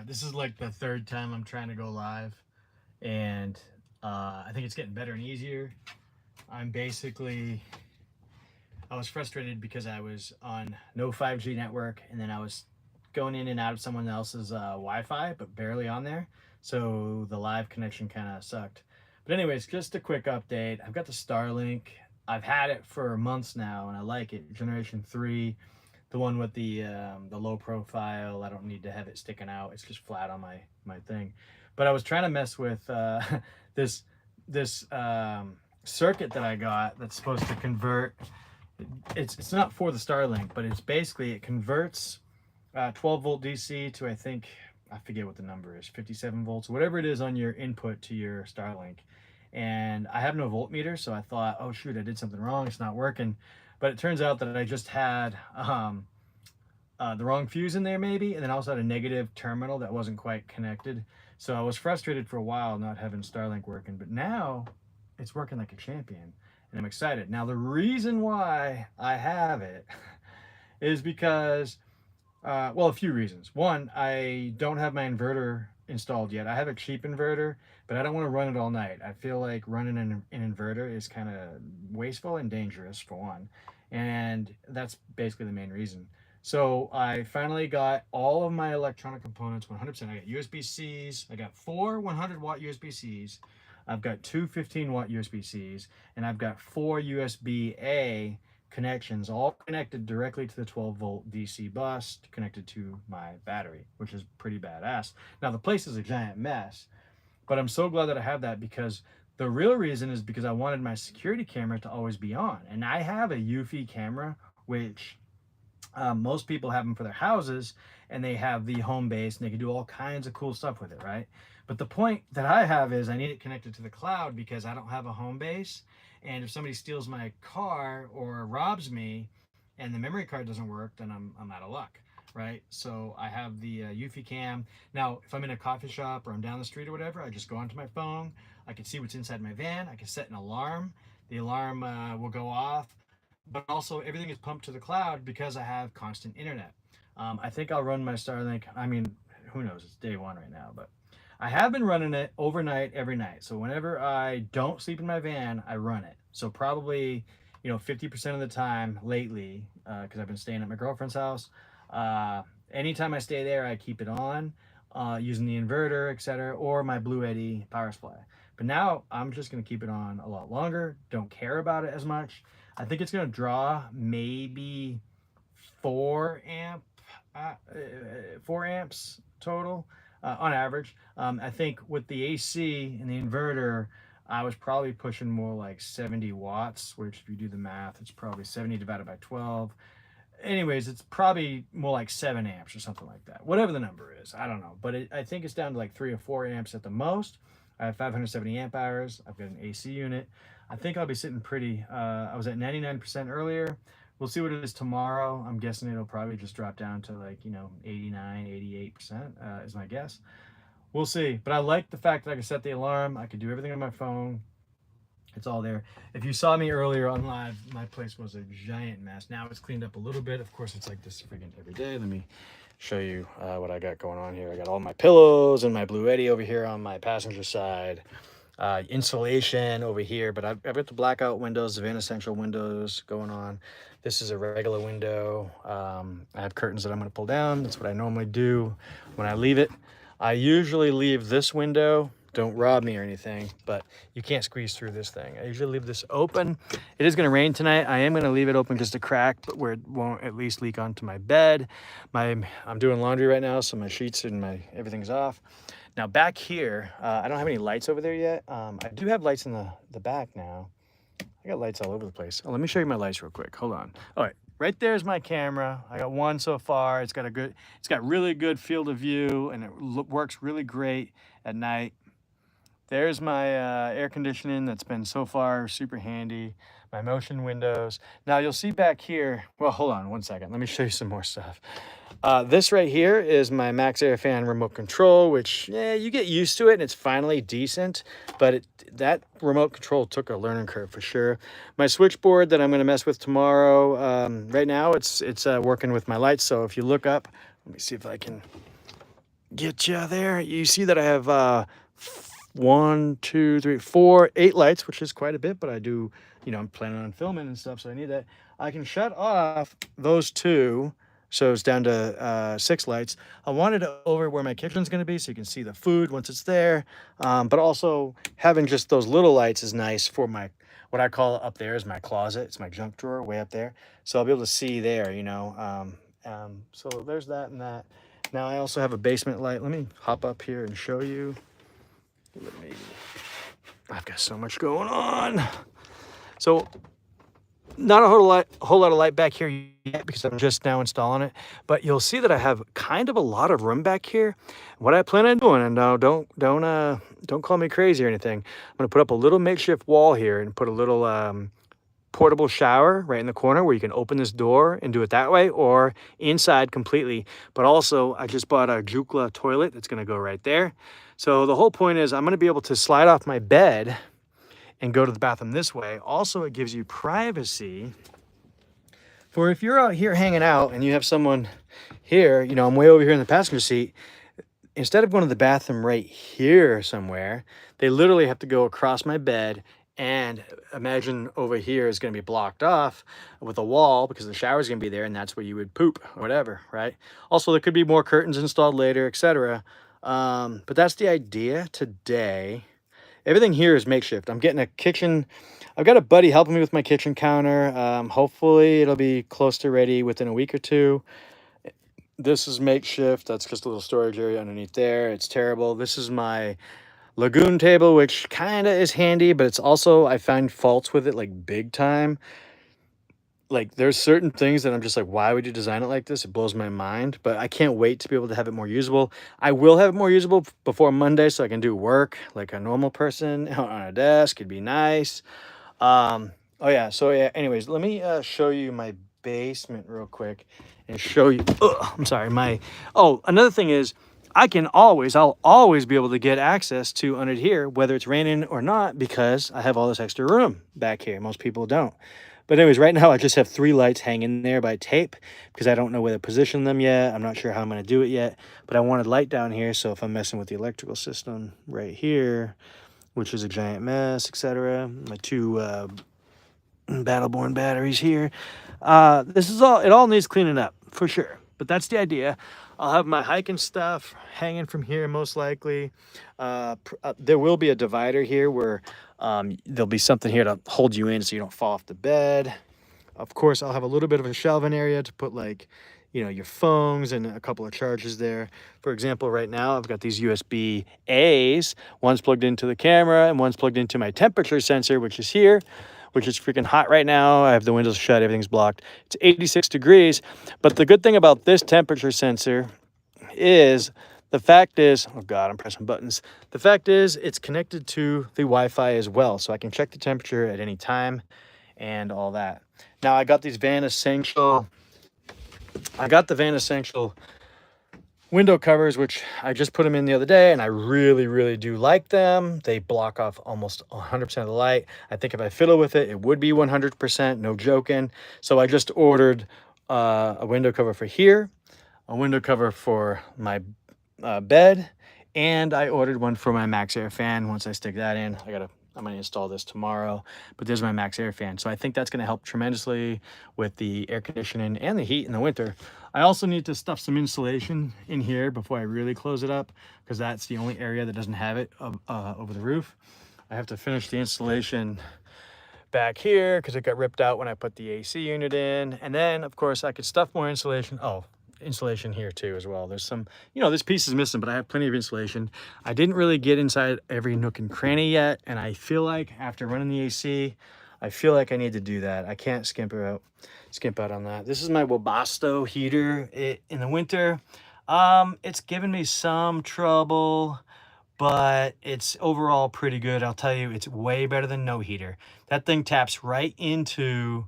This is like the third time I'm trying to go live, and I think it's getting better and easier. I'm basically, I was frustrated because I was on no 5G network, and then I was going in and out of someone else's Wi-Fi, but barely on there. So the live connection kind of sucked. But anyways, just a quick update. I've got the Starlink. I've had it for months now, and I like it. Generation 3, the one with the low profile. I don't need to have it sticking out. It's just flat on my thing. But I was trying to mess with this this circuit that I got that's supposed to convert. It's not for the Starlink, but it's basically it converts 12 volt DC to, I forget what the number is, 57 volts, whatever it is on your input to your Starlink. And I have no voltmeter, so I thought, oh shoot, I did something wrong, it's not working. But it turns out that I just had the wrong fuse in there maybe, and then I also had a negative terminal that wasn't quite connected. So I was frustrated for a while not having Starlink working, but now it's working like a champion, and I'm excited. Now the reason why I have it is because, well, a few reasons. One, I don't have my inverter installed yet. I have a cheap inverter, but I don't want to run it all night. I feel like running an inverter is kind of wasteful and dangerous, for one. And that's basically the main reason. So I finally got all of my electronic components 100%. I got USB-Cs. I got 4 100-watt USB-Cs. I've got 2 15-watt USB-Cs. And I've got 4 USB-A connections, all connected directly to the 12-volt DC bus, connected to my battery, which is pretty badass. Now, the place is a giant mess, but I'm so glad that I have that, because the real reason is because I wanted my security camera to always be on. And I have a Eufy camera, which most people have them for their houses, and they have the home base, and they can do all kinds of cool stuff with it, right? But the point that I have is I need it connected to the cloud because I don't have a home base. And if somebody steals my car or robs me and the memory card doesn't work, then I'm out of luck, right? So I have the Eufy cam. Now, if I'm in a coffee shop or I'm down the street or whatever, I just go onto my phone. I can see what's inside my van. I can set an alarm. The alarm will go off. But also everything is pumped to the cloud because I have constant internet. I think I'll run my Starlink. I mean, who knows? It's day one right now, but I have been running it overnight every night. So whenever I don't sleep in my van, I run it. So probably, 50% of the time lately, because I've been staying at my girlfriend's house. Anytime I stay there, I keep it on using the inverter, etc., or my Blue Eddy power supply. But now I'm just going to keep it on a lot longer. Don't care about it as much. I think it's going to draw maybe 4 amps total. On average. I think with the AC and the inverter, I was probably pushing more like 70 watts, which if you do the math, it's probably 70 divided by 12. Anyways, it's probably more like 7 amps or something like that. Whatever the number is, I don't know. But I think it's down to like 3 or 4 amps at the most. I have 570 amp hours. I've got an AC unit. I think I'll be sitting pretty, I was at 99% earlier. We'll see what it is tomorrow. I'm guessing it'll probably just drop down to like, 89, 88% is my guess. We'll see. But I like the fact that I can set the alarm. I can do everything on my phone. It's all there. If you saw me earlier on live, my place was a giant mess. Now it's cleaned up a little bit. Of course, it's like this freaking every day. Let me show you what I got going on here. I got all my pillows and my Blue Eddy over here on my passenger side. Insulation over here, but I've got the blackout windows, the Van Essential windows going on. This is a regular window. I have curtains that I'm going to pull down. That's what I normally do when I leave it. I usually leave this window. Don't rob me or anything, but you can't squeeze through this thing. I usually leave this open. It is going to rain tonight. I am going to leave it open just a crack, but where it won't at least leak onto my bed. I'm doing laundry right now, so my sheets and everything's off. Now back here, I don't have any lights over there yet. I do have lights in the back now. I got lights all over the place. Oh, let me show you my lights real quick. Hold on. All right, right there's my camera. I got one so far. It's got really good field of view, and it works really great at night. There's my air conditioning that's been so far super handy. My motion windows. Now you'll see back here, well, hold on one second. Let me show you some more stuff. This right here is my Max Air Fan remote control, which you get used to it and it's finally decent, but that remote control took a learning curve for sure. My switchboard that I'm going to mess with tomorrow, right now it's working with my lights. So if you look up, let me see if I can get you there. You see that I have 1, 2, 3, 4, 8 lights, which is quite a bit, but I do, you know, I'm planning on filming and stuff, so I need that. I can shut off those 2, so it's down to 6 lights. I wanted it over where my kitchen's going to be, so you can see the food once it's there. But also having just those little lights is nice for my, what I call up there is my closet. It's my junk drawer way up there, so I'll be able to see there, you know. So there's that and that. Now I also have a basement light. Let me hop up here and show you. I've got so much going on. So not a whole lot of light back here yet because I'm just now installing it, but you'll see that I have kind of a lot of room back here. What I plan on doing, and now don't call me crazy or anything, I'm gonna put up a little makeshift wall here and put a little portable shower right in the corner where you can open this door and do it that way, or inside completely. But also I just bought a Jookla toilet that's going to go right there. So the whole point is I'm going to be able to slide off my bed and go to the bathroom this way. Also, it gives you privacy for if you're out here hanging out and you have someone here, you know, I'm way over here in the passenger seat. Instead of going to the bathroom right here somewhere, they literally have to go across my bed. And imagine over here is going to be blocked off with a wall because the shower is going to be there, and that's where you would poop or whatever, right? Also, there could be more curtains installed later, etc. But that's the idea today. Everything here is makeshift. I'm getting a kitchen. I've got a buddy helping me with my kitchen counter. Hopefully, it'll be close to ready within a week or 2. This is makeshift. That's just a little storage area underneath there. It's terrible. This is my lagoon table, which kind of is handy, but it's also, I find faults with it like big time. Like there's certain things that I'm just like, why would you design it like this? It blows my mind, but I can't wait to be able to have it more usable. I will have it more usable before Monday so I can do work like a normal person on a desk. It'd be nice. Oh yeah, so yeah, anyways, let me show you my basement real quick and show you, I'm sorry, another thing is I'll always be able to get access to under here, whether it's raining or not, because I have all this extra room back here. Most people don't. But anyways, right now I just have 3 lights hanging there by tape because I don't know where to position them yet. I'm not sure how I'm going to do it yet, but I wanted light down here. So if I'm messing with the electrical system right here, which is a giant mess, etc. My 2 Battleborn batteries here. It all needs cleaning up for sure, but that's the idea. I'll have my hiking stuff hanging from here most likely. There will be a divider here where there'll be something here to hold you in so you don't fall off the bed. Of course, I'll have a little bit of a shelving area to put like, you know, your phones and a couple of chargers there. For example, right now I've got these USB A's. One's plugged into the camera and one's plugged into my temperature sensor, which is here, which is freaking hot right now. I have the windows shut, everything's blocked. It's 86 degrees. But the good thing about this temperature sensor is, the fact is, oh God, I'm pressing buttons. The fact is it's connected to the Wi-Fi as well. So I can check the temperature at any time and all that. Now I got these Van Essential window covers, which I just put them in the other day, and I really, really do like them. They block off almost 100% of the light. I think if I fiddle with it, it would be 100%, no joking. So I just ordered a window cover for here, a window cover for my bed, and I ordered one for my Max Air fan. Once I stick that in, I'm going to install this tomorrow, but there's my Max Air fan. So I think that's going to help tremendously with the air conditioning and the heat in the winter. I also need to stuff some insulation in here before I really close it up, because that's the only area that doesn't have it over the roof. I have to finish the insulation back here because it got ripped out when I put the AC unit in. And then, of course, I could stuff more insulation. Oh, insulation here too as well. There's some, you know, this piece is missing, but I have plenty of insulation. I didn't really get inside every nook and cranny yet, and I feel like after running the AC, I feel like I need to do that. I can't skimp out on that. This is my Webasto heater in the winter. It's given me some trouble, but it's overall pretty good. I'll tell you, it's way better than no heater. That thing taps right into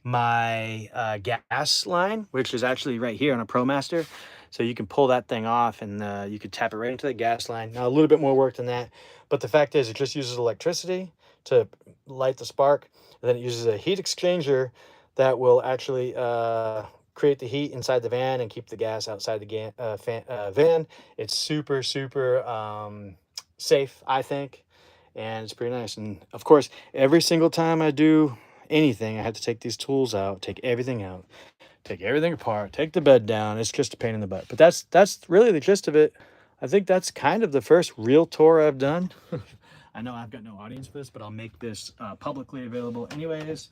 my gas line, which is actually right here on a ProMaster. So you can pull that thing off and you could tap it right into the gas line. Now a little bit more work than that, but the fact is it just uses electricity to light the spark, and then it uses a heat exchanger that will actually create the heat inside the van and keep the gas outside the van. It's super, super safe, I think, and it's pretty nice. And of course, every single time I do anything, I have to take these tools out, take everything out, take everything apart, take the bed down. It's just a pain in the butt. But that's really the gist of it. I think that's kind of the first real tour I've done. I know I've got no audience for this, but I'll make this publicly available anyways.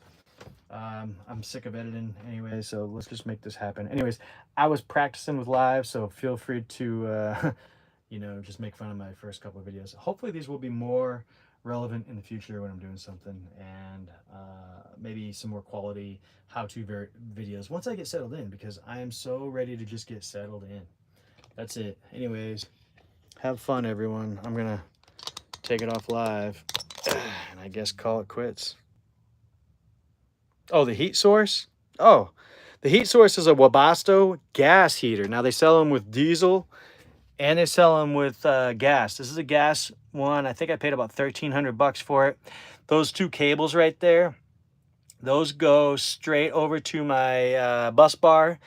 I'm sick of editing anyway, so let's just make this happen. Anyways, I was practicing with live, so feel free to, you know, just make fun of my first couple of videos. Hopefully these will be more relevant in the future when I'm doing something, and maybe some more quality how-to videos once I get settled in, because I am so ready to just get settled in. That's it. Anyways, have fun, everyone. I'm gonna take it off live and I guess call it quits. Oh, the heat source? Oh, the heat source is a Webasto gas heater. Now they sell them with diesel and they sell them with gas. This is a gas one. I think I paid about $1,300 for it. Those two cables right there, those go straight over to my bus bar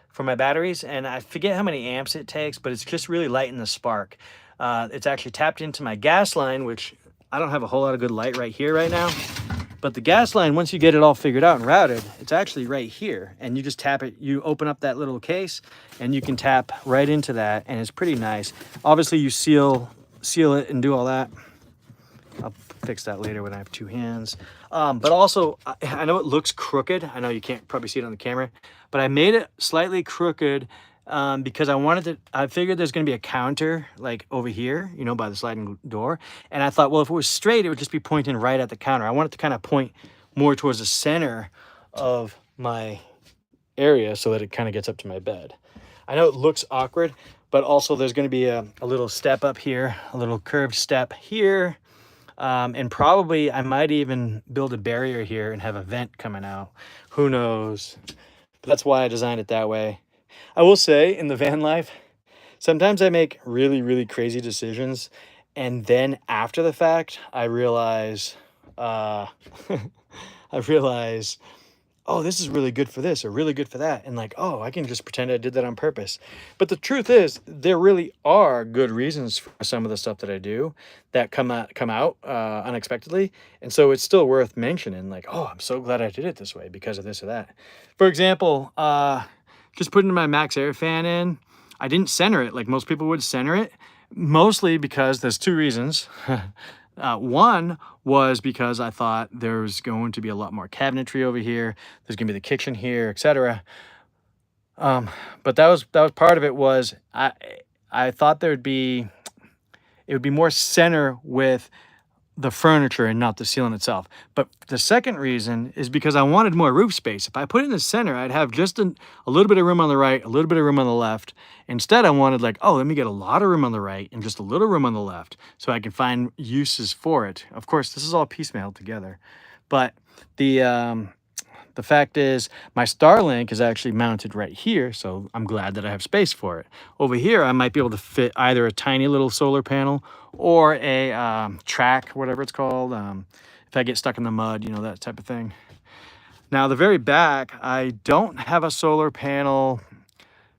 for my batteries, and I forget how many amps it takes, but it's just really lighting the spark. It's actually tapped into my gas line, which I don't have a whole lot of good light right here right now, but the gas line, once you get it all figured out and routed, it's actually right here, and you just tap it. You open up that little case and you can tap right into that, and it's pretty nice. Obviously you seal it and do all that. I'll fix that later when I have two hands. But also, I know it looks crooked. I know you can't probably see it on the camera, but I made it slightly crooked because I figured there's going to be a counter like over here, you know, by the sliding door. And I thought, well, if it was straight, it would just be pointing right at the counter. I want it to kind of point more towards the center of my area so that it kind of gets up to my bed. I know it looks awkward, but also there's going to be a little step up here, a little curved step here. And probably I might even build a barrier here and have a vent coming out. Who knows? But that's why I designed it that way. I will say, in the van life, sometimes I make really, really crazy decisions, and then after the fact, I realize, oh, this is really good for this or really good for that. And like, oh, I can just pretend I did that on purpose. But the truth is, there really are good reasons for some of the stuff that I do that come out unexpectedly. And so it's still worth mentioning, like, oh, I'm so glad I did it this way because of this or that. For example, just putting my max air fan in, I didn't center it like most people would center it, mostly because there's two reasons. One was because I thought there's going to be a lot more cabinetry over here. There's going to be the kitchen here, etc. But that was part of it. Was I thought it would be more center with the furniture and not the ceiling itself. But the second reason is because I wanted more roof space. If I put it in the center, I'd have just a little bit of room on the right, a little bit of room on the left. Instead, I wanted like, oh, let me get a lot of room on the right and just a little room on the left so I can find uses for it. Of course, this is all piecemeal together. But the fact is, my Starlink is actually mounted right here, so I'm glad that I have space for it. Over here, I might be able to fit either a tiny little solar panel or a track, whatever it's called, if I get stuck in the mud, you know, that type of thing. Now, the very back, I don't have a solar panel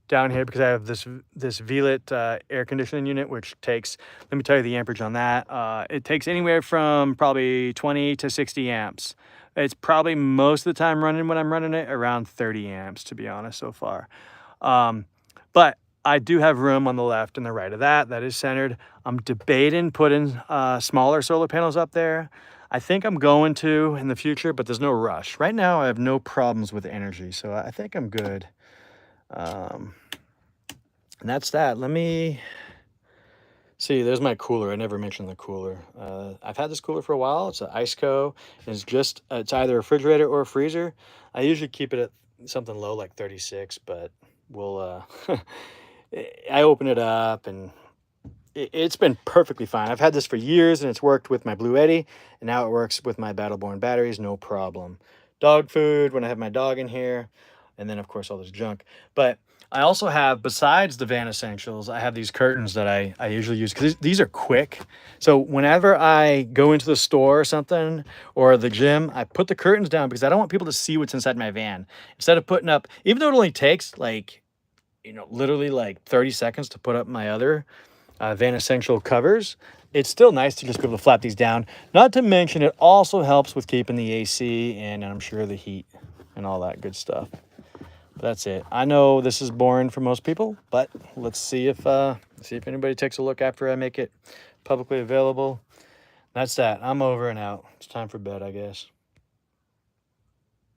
down here because I have this VLIT air conditioning unit, which takes, let me tell you the amperage on that. It takes anywhere from probably 20 to 60 amps. It's probably most of the time running when I'm running it around 30 amps, to be honest, so far. But I do have room on the left and the right of that. That is centered. I'm debating putting smaller solar panels up there. I think I'm going to in the future, but there's no rush. Right now, I have no problems with energy, so I think I'm good. And that's that. Let me see. There's my cooler. I never mentioned the cooler. I've had this cooler for a while. It's an Iceco. It's either a refrigerator or a freezer. I usually keep it at something low like 36, but we'll I open it up and it's been perfectly fine. I've had this for years and it's worked with my Blue Eddy, and now it works with my Battleborn batteries, no problem. Dog food when I have my dog in here, and then of course all this junk. But I also have, besides the Van Essentials, I have these curtains that I usually use because these are quick. So whenever I go into the store or something, or the gym, I put the curtains down because I don't want people to see what's inside my van. Instead of putting up, even though it only takes like, you know, literally like 30 seconds to put up my other Van Essential covers, it's still nice to just be able to flap these down. Not to mention, it also helps with keeping the AC and I'm sure the heat and all that good stuff. But that's it. I know this is boring for most people, but let's see if anybody takes a look after I make it publicly available. That's that. I'm over and out. It's time for bed, I guess.